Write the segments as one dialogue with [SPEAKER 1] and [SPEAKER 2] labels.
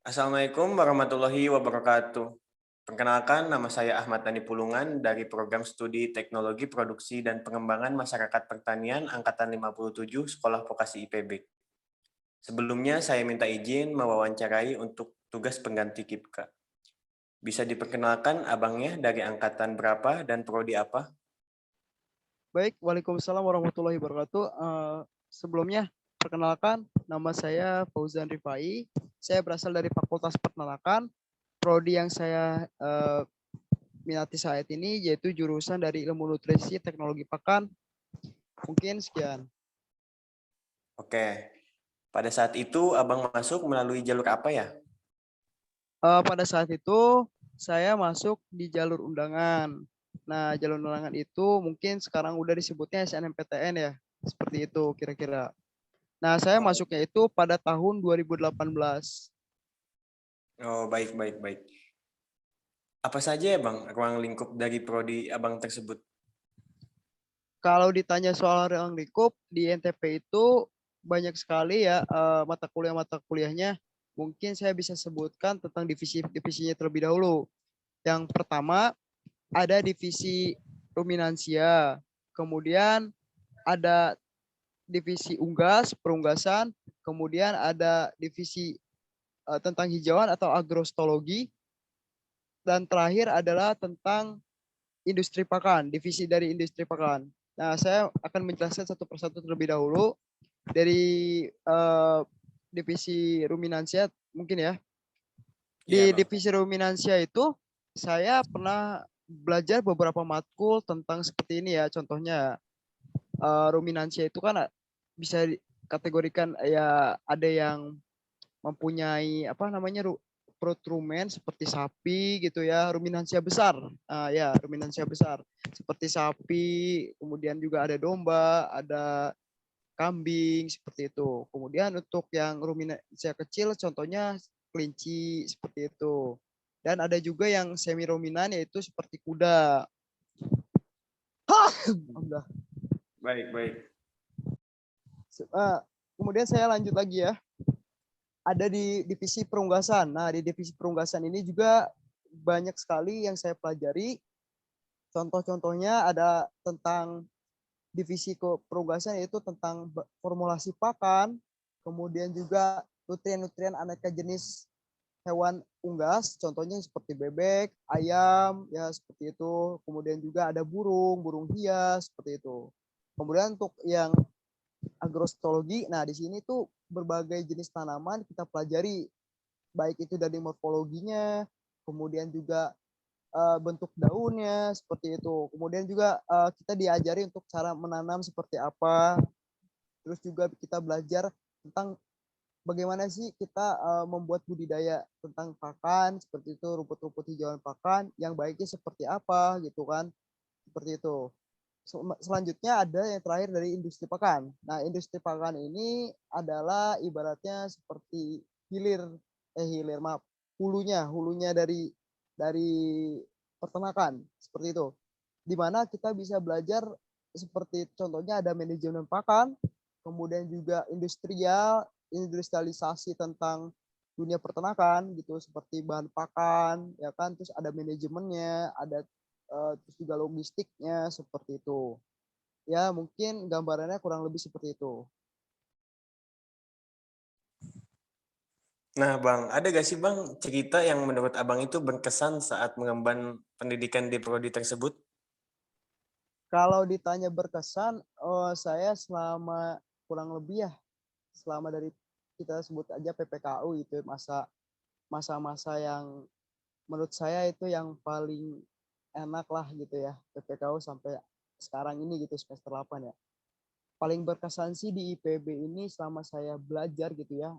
[SPEAKER 1] Assalamualaikum warahmatullahi wabarakatuh. Perkenalkan, nama saya Ahmad Dhani Pulungan dari Program Studi Teknologi Produksi dan Pengembangan Masyarakat Pertanian Angkatan 57 Sekolah Vokasi IPB. Sebelumnya saya minta izin mewawancarai untuk tugas pengganti Kipka. Bisa diperkenalkan abangnya dari angkatan berapa dan prodi apa?
[SPEAKER 2] Baik, Waalaikumsalam warahmatullahi wabarakatuh. Sebelumnya, perkenalkan, nama saya Fauzan Rifai. Saya berasal dari Fakultas Peternakan. Prodi yang saya minati saat ini yaitu jurusan dari Ilmu Nutrisi Teknologi Pakan. Mungkin sekian.
[SPEAKER 1] Oke, pada saat itu abang masuk melalui jalur apa ya?
[SPEAKER 2] Pada saat itu, saya masuk di jalur undangan. Nah, jalur undangan itu mungkin sekarang udah disebutnya SNMPTN ya. Seperti itu kira-kira. Nah, saya
[SPEAKER 1] Oh,
[SPEAKER 2] masuknya itu pada tahun 2018.
[SPEAKER 1] oh, baik, baik, baik. Apa saja ya bang ruang lingkup dari prodi abang tersebut?
[SPEAKER 2] Kalau ditanya soal ruang lingkup di NTP itu banyak sekali ya mata kuliah-mata kuliahnya. Mungkin saya bisa sebutkan tentang divisi-divisinya terlebih dahulu. Yang pertama ada divisi ruminansia, kemudian ada divisi unggas, perunggasan, kemudian ada divisi tentang hijauan atau agrostologi, dan terakhir adalah tentang industri pakan, divisi dari industri pakan. Nah, saya akan menjelaskan satu persatu terlebih dahulu dari divisi ruminansia mungkin ya.
[SPEAKER 1] Iya
[SPEAKER 2] Di
[SPEAKER 1] bang.
[SPEAKER 2] divisi ruminansia itu saya pernah belajar beberapa matkul tentang seperti ini ya. Contohnya ruminansia itu kan bisa dikategorikan ya ada yang mempunyai apa namanya perut rumen seperti sapi gitu ya, ruminansia besar. Ya, ruminansia besar seperti sapi, kemudian juga ada domba, ada kambing seperti itu. Kemudian untuk yang ruminansia kecil contohnya kelinci seperti itu. Dan ada juga yang semi ruminan yaitu seperti kuda. Alhamdulillah.
[SPEAKER 1] Baik, baik.
[SPEAKER 2] Kemudian saya lanjut lagi ya. Ada di divisi perunggasan. Nah, di divisi perunggasan ini juga banyak sekali yang saya pelajari. Contoh-contohnya ada tentang divisi perunggasan yaitu tentang formulasi pakan, kemudian juga nutrien-nutrien aneka jenis hewan unggas, contohnya seperti bebek, ayam, ya seperti itu. Kemudian juga ada burung, burung hias, seperti itu. Kemudian untuk yang agrostologi, nah di sini tuh berbagai jenis tanaman kita pelajari, baik itu dari morfologinya, kemudian juga bentuk daunnya seperti itu. Kemudian juga kita diajari untuk cara menanam seperti apa. Terus juga kita belajar tentang bagaimana sih kita membuat budidaya tentang pakan seperti itu, rumput-rumput hijauan pakan yang baiknya seperti apa gitu kan. Seperti itu. Selanjutnya ada yang terakhir dari industri pakan. Nah, industri pakan ini adalah ibaratnya seperti hilir maaf, hulunya dari peternakan seperti itu. Di mana kita bisa belajar seperti contohnya ada manajemen pakan, kemudian juga industrialisasi tentang dunia peternakan gitu seperti bahan pakan ya kan, terus ada manajemennya, ada terus juga logistiknya seperti itu. Ya, mungkin gambarannya kurang lebih seperti itu.
[SPEAKER 1] Nah, Bang, ada gak sih Bang cerita yang menurut Abang itu berkesan saat mengemban pendidikan di prodi tersebut?
[SPEAKER 2] Kalau ditanya berkesan, saya selama kurang lebih ya, selama dari kita sebut aja PPKU itu masa-masa yang menurut saya itu yang paling enak lah gitu ya, PPKU sampai sekarang ini gitu semester 8 ya. Paling berkesan sih di IPB ini selama saya belajar gitu ya,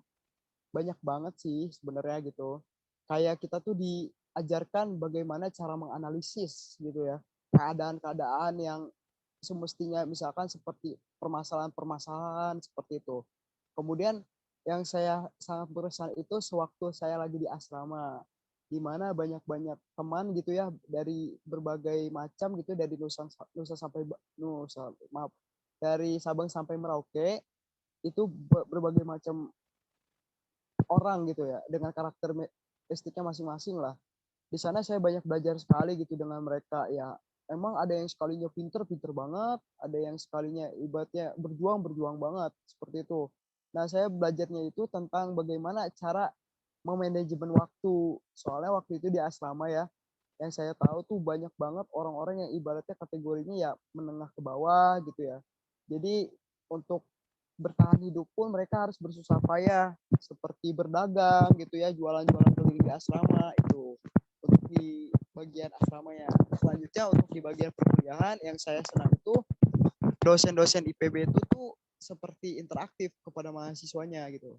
[SPEAKER 2] banyak banget sih sebenarnya gitu. Kayak kita tuh diajarkan bagaimana cara menganalisis gitu ya, keadaan-keadaan yang semestinya misalkan seperti permasalahan-permasalahan seperti itu. Kemudian yang saya sangat berkesan itu sewaktu saya lagi di asrama, di mana banyak-banyak teman gitu ya dari berbagai macam gitu, dari Nusa sampai Nusa maaf dari Sabang sampai Merauke, itu berbagai macam orang gitu ya, dengan karakteristiknya masing-masing lah. Di sana saya banyak belajar sekali gitu dengan mereka ya. Emang ada yang sekalinya pinter, pinter banget, ada yang sekalinya ibaratnya berjuang, berjuang banget, seperti itu. Nah, saya belajarnya itu tentang bagaimana cara memanajemen waktu. Soalnya waktu itu di asrama ya, yang saya tahu tuh banyak banget orang-orang yang ibaratnya kategorinya ya menengah ke bawah gitu ya. Jadi untuk bertahan hidup pun mereka harus bersusah payah seperti berdagang gitu ya, jualan-jualan keliling di asrama itu untuk di bagian asramanya. Selanjutnya untuk di bagian perkuliahan yang saya senang itu dosen-dosen IPB itu tuh seperti interaktif kepada mahasiswanya gitu.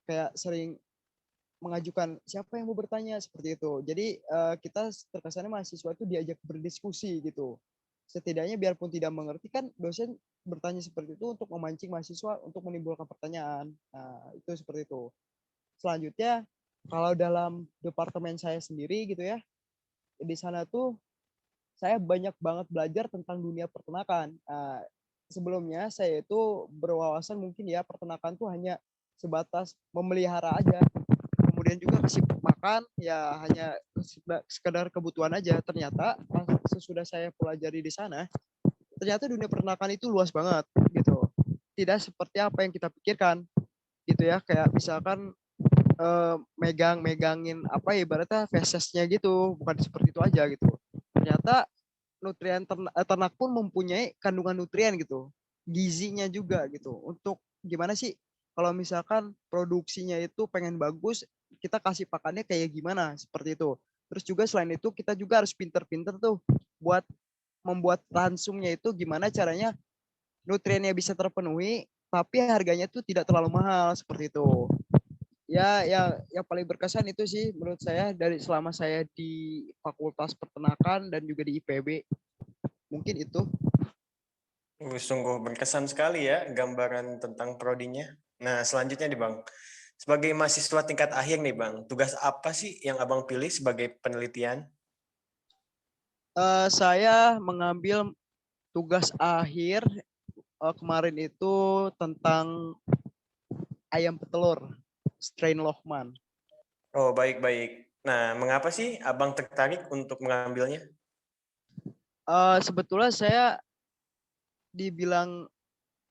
[SPEAKER 2] Kayak sering mengajukan siapa yang mau bertanya seperti itu. Jadi kita terkesannya mahasiswa itu diajak berdiskusi gitu. Setidaknya biarpun tidak mengerti kan dosen bertanya seperti itu untuk memancing mahasiswa untuk menimbulkan pertanyaan. Nah, itu seperti itu. Selanjutnya kalau dalam departemen saya sendiri gitu ya, di sana tuh saya banyak banget belajar tentang dunia peternakan. Sebelumnya saya itu berwawasan mungkin ya peternakan tuh hanya sebatas memelihara aja. Kemudian juga kasih makan ya hanya sekedar kebutuhan aja. Ternyata sesudah saya pelajari di sana, ternyata dunia peternakan itu luas banget gitu. Tidak seperti apa yang kita pikirkan gitu ya. Kayak misalkan megangin apa ya ibaratnya fesesnya gitu, bukan seperti itu aja gitu. Ternyata nutrien ternak pun mempunyai kandungan nutrien gitu, gizinya juga gitu. Untuk gimana sih kalau misalkan produksinya itu pengen bagus, kita kasih pakannya kayak gimana seperti itu. Terus juga selain itu kita juga harus pinter-pinter tuh buat membuat ransumnya itu gimana caranya nutriennya bisa terpenuhi tapi harganya tuh tidak terlalu mahal seperti itu. Ya, yang paling berkesan itu sih menurut saya dari selama saya di Fakultas Peternakan dan juga di IPB. Mungkin itu.
[SPEAKER 1] Sungguh berkesan sekali ya gambaran tentang prodinya. Nah, selanjutnya nih Bang, sebagai mahasiswa tingkat akhir nih Bang, tugas apa sih yang Abang pilih sebagai penelitian?
[SPEAKER 2] Saya mengambil tugas akhir kemarin itu tentang ayam petelur, strain Lohman.
[SPEAKER 1] Oh, baik-baik. Nah, mengapa sih Abang tertarik untuk mengambilnya?
[SPEAKER 2] Sebetulnya saya dibilang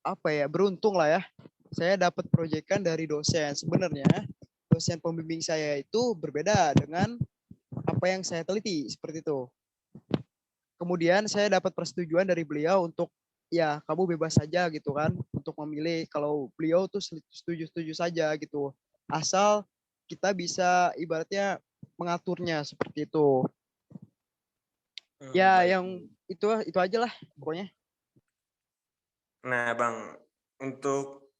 [SPEAKER 2] apa ya beruntung lah ya. Saya dapat proyekan dari dosen. Sebenarnya dosen pembimbing saya itu berbeda dengan apa yang saya teliti seperti itu. Kemudian saya dapat persetujuan dari beliau untuk ya kamu bebas saja gitu kan untuk memilih. Kalau beliau tuh setuju-setuju saja gitu. Asal kita bisa ibaratnya mengaturnya seperti itu. Ya
[SPEAKER 1] Baik.
[SPEAKER 2] yang itu aja lah pokoknya.
[SPEAKER 1] Nah, Bang, untuk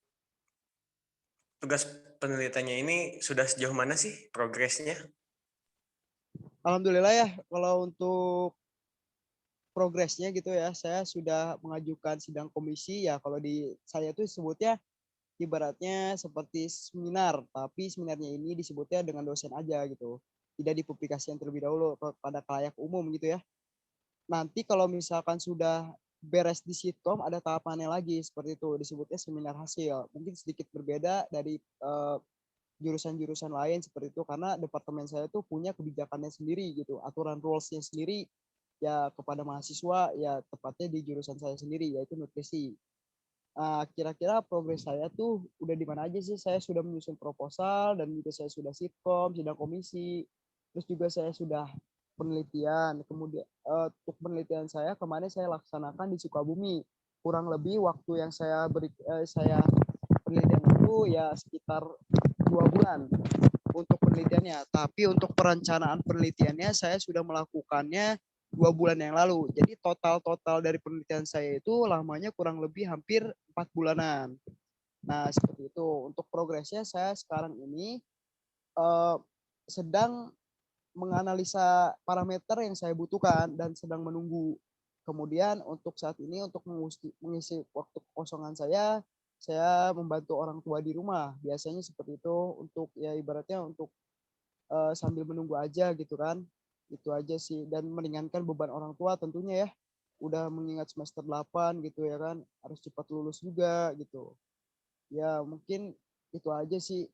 [SPEAKER 1] tugas penelitiannya ini sudah sejauh mana sih progresnya?
[SPEAKER 2] Alhamdulillah ya kalau untuk progresnya gitu ya saya sudah mengajukan sidang komisi ya kalau di saya tuh sebutnya ibaratnya seperti seminar, tapi seminarnya ini disebutnya dengan dosen aja gitu. Tidak dipublikasikan terlebih dahulu pada khalayak umum gitu ya. Nanti kalau misalkan sudah beres di sitkom ada tahapannya lagi seperti itu disebutnya seminar hasil. Mungkin sedikit berbeda dari jurusan-jurusan lain seperti itu karena departemen saya tuh punya kebijakannya sendiri gitu, aturan rulesnya sendiri ya kepada mahasiswa ya tepatnya di jurusan saya sendiri yaitu nutrisi. Kira-kira progres saya tuh udah di mana aja sih? Saya sudah menyusun proposal dan juga saya sudah sitkom, sidang komisi. Terus juga saya sudah penelitian. Kemudian untuk penelitian saya kemarin saya laksanakan di Sukabumi. Kurang lebih waktu yang saya penelitian itu ya sekitar 2 bulan untuk penelitiannya. Tapi untuk perencanaan penelitiannya saya sudah melakukannya 2 bulan yang lalu. Jadi total dari penelitian saya itu lamanya kurang lebih hampir 4 bulanan. Nah seperti itu. Untuk progresnya saya sekarang ini uh, sedang menganalisa parameter yang saya butuhkan dan sedang menunggu. Kemudian untuk saat ini untuk mengisi waktu kekosongan saya membantu orang tua di rumah. Biasanya seperti itu untuk ya ibaratnya untuk sambil menunggu aja gitu kan. Itu aja sih dan meringankan beban orang tua tentunya ya. Udah mengingat semester 8 gitu ya kan, harus cepat lulus juga gitu. Ya mungkin itu aja sih.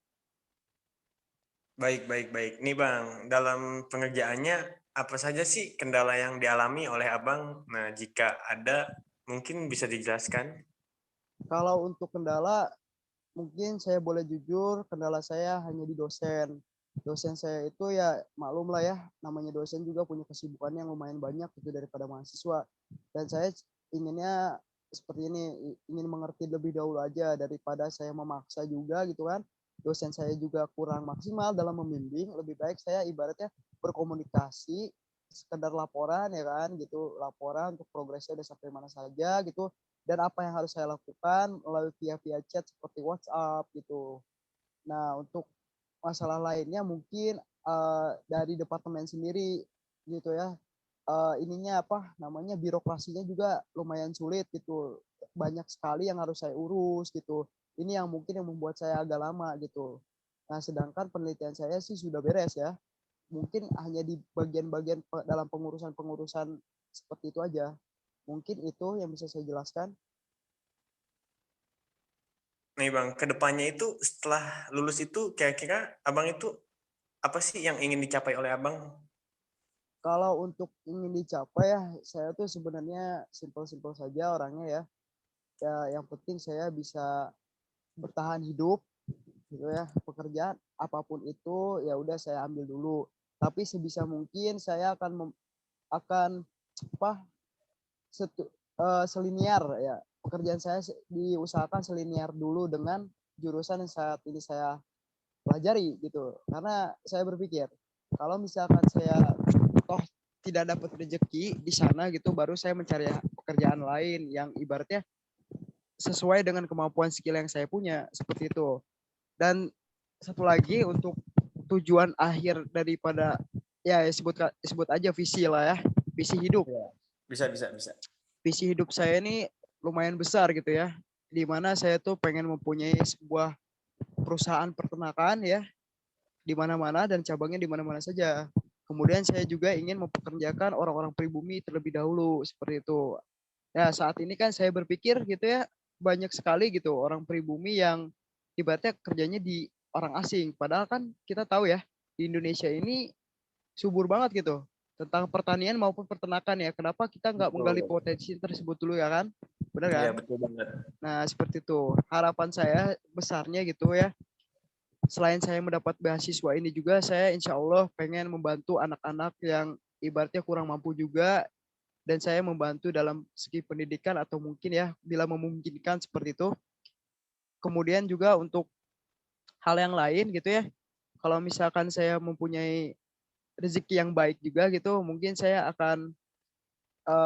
[SPEAKER 1] Baik, baik, baik. Nih Bang, dalam pengerjaannya apa saja sih kendala yang dialami oleh Abang? Nah, jika ada mungkin bisa dijelaskan?
[SPEAKER 2] Kalau untuk kendala, mungkin saya boleh jujur, kendala saya hanya di dosen. Dosen saya itu ya maklum lah ya, namanya dosen juga punya kesibukan yang lumayan banyak gitu daripada mahasiswa. Dan saya inginnya seperti ini, ingin mengerti lebih dahulu aja daripada saya memaksa juga gitu kan. Dosen saya juga kurang maksimal dalam membimbing, lebih baik saya ibaratnya berkomunikasi, sekedar laporan ya kan gitu, laporan untuk progresnya udah sampai mana saja gitu, dan apa yang harus saya lakukan melalui via chat seperti WhatsApp gitu. Nah, untuk masalah lainnya mungkin dari departemen sendiri gitu ya. Ininya apa namanya birokrasinya juga lumayan sulit gitu. Banyak sekali yang harus saya urus gitu. Ini yang mungkin yang membuat saya agak lama gitu. Nah, sedangkan penelitian saya sih sudah beres ya. Mungkin hanya di bagian-bagian dalam pengurusan-pengurusan seperti itu aja. Mungkin itu yang bisa saya jelaskan.
[SPEAKER 1] Nih Bang, kedepannya itu setelah lulus itu kira-kira Abang itu apa sih yang ingin dicapai oleh Abang?
[SPEAKER 2] Kalau untuk ingin dicapai ya, saya tuh sebenarnya simpel-simpel saja orangnya ya. Ya, yang penting saya bisa bertahan hidup gitu ya. Pekerjaan apapun itu ya udah saya ambil dulu. Tapi sebisa mungkin saya akan apa selinier ya. Pekerjaan saya diusahakan selinier dulu dengan jurusan yang saat ini saya pelajari gitu. Karena saya berpikir kalau misalkan saya toh tidak dapat rezeki di sana gitu, baru saya mencari pekerjaan lain yang ibaratnya sesuai dengan kemampuan skill yang saya punya seperti itu. Dan satu lagi untuk tujuan akhir daripada ya sebut aja visi lah ya, visi hidup.
[SPEAKER 1] Ya. Bisa, bisa, bisa.
[SPEAKER 2] Visi hidup saya ini lumayan besar gitu ya, di mana saya tuh pengen mempunyai sebuah perusahaan peternakan ya di mana-mana dan cabangnya di mana-mana saja. Kemudian saya juga ingin mempekerjakan orang-orang pribumi terlebih dahulu seperti itu. Ya saat ini kan saya berpikir gitu ya, banyak sekali gitu orang pribumi yang ibaratnya kerjanya di orang asing. Padahal kan kita tahu ya, di Indonesia ini subur banget gitu tentang pertanian maupun peternakan ya. Kenapa kita nggak menggali
[SPEAKER 1] Betul.
[SPEAKER 2] potensi tersebut dulu ya kan? Benar
[SPEAKER 1] Iya,
[SPEAKER 2] kan?
[SPEAKER 1] betul banget.
[SPEAKER 2] Nah seperti itu. Harapan saya besarnya gitu ya, selain saya mendapat beasiswa ini juga saya insya Allah pengen membantu anak-anak yang ibaratnya kurang mampu juga, dan saya membantu dalam segi pendidikan atau mungkin ya bila memungkinkan seperti itu. Kemudian juga untuk hal yang lain gitu ya, kalau misalkan saya mempunyai rezeki yang baik juga gitu, mungkin saya akan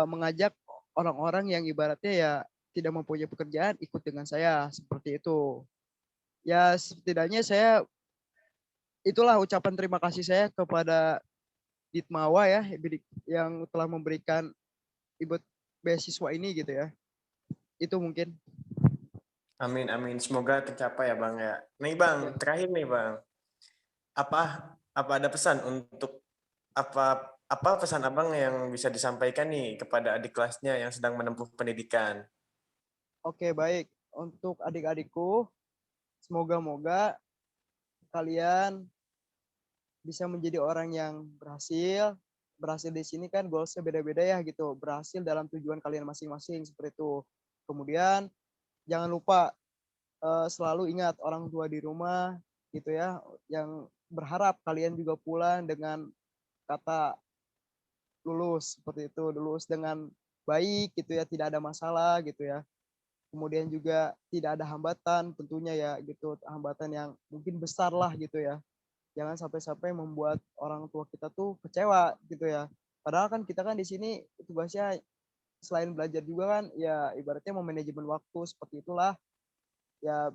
[SPEAKER 2] mengajak orang-orang yang ibaratnya ya tidak mempunyai pekerjaan ikut dengan saya seperti itu. Ya setidaknya saya, itulah ucapan terima kasih saya kepada Ditmawa ya yang telah memberikan ibu beasiswa ini gitu ya. Itu mungkin.
[SPEAKER 1] Amin, amin. Semoga tercapai ya Bang ya. Nih
[SPEAKER 2] Ya.
[SPEAKER 1] Bang, terakhir nih Bang. Apa ada pesan untuk apa pesan Abang yang bisa disampaikan nih kepada adik kelasnya yang sedang menempuh pendidikan?
[SPEAKER 2] Oke, baik. Untuk adik-adikku, semoga-moga kalian bisa menjadi orang yang berhasil. Berhasil di sini kan goalsnya beda-beda ya gitu. Berhasil dalam tujuan kalian masing-masing seperti itu. Kemudian jangan lupa selalu ingat orang tua di rumah gitu ya, yang berharap kalian juga pulang dengan kata lulus seperti itu, lulus dengan baik gitu ya, tidak ada masalah gitu ya. Kemudian juga tidak ada hambatan tentunya ya gitu, hambatan yang mungkin besar lah gitu ya. Jangan sampai-sampai membuat orang tua kita tuh kecewa gitu ya. Padahal kan kita kan di sini tugasnya selain belajar juga kan ya ibaratnya memanajemen waktu seperti itulah. Ya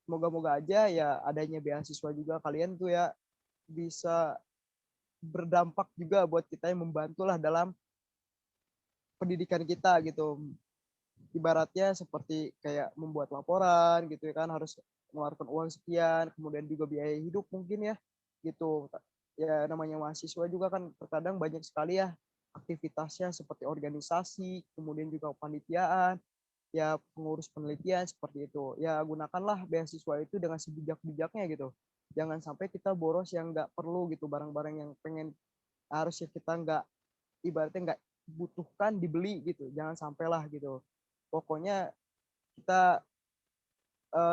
[SPEAKER 2] moga-moga aja ya adanya beasiswa juga kalian tuh ya bisa berdampak juga buat kita yang membantu lah dalam pendidikan kita gitu. Ibaratnya seperti kayak membuat laporan gitu ya kan, harus mengeluarkan uang sekian, kemudian juga biaya hidup mungkin ya gitu. Ya namanya mahasiswa juga kan terkadang banyak sekali ya aktivitasnya seperti organisasi, kemudian juga panitiaan. ya pengurus penelitian seperti itu. Ya gunakanlah beasiswa itu dengan sebijak-bijaknya gitu. Jangan sampai kita boros yang nggak perlu gitu, barang-barang yang pengen harusnya kita nggak, ibaratnya nggak butuhkan dibeli gitu. Jangan sampailah gitu. Pokoknya kita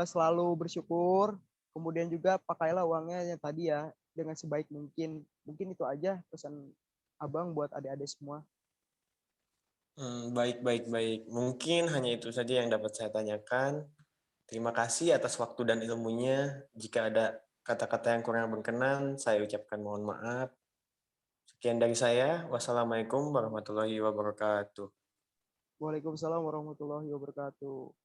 [SPEAKER 2] selalu bersyukur, kemudian juga pakailah uangnya yang tadi ya dengan sebaik mungkin. Mungkin itu aja pesan Abang buat adik-adik semua.
[SPEAKER 1] Baik, baik, baik. Mungkin hanya itu saja yang dapat saya tanyakan. Terima kasih atas waktu dan ilmunya. Jika ada kata-kata yang kurang berkenan, saya ucapkan mohon maaf. Sekian dari saya. Wassalamualaikum warahmatullahi wabarakatuh.
[SPEAKER 2] Waalaikumsalam warahmatullahi wabarakatuh.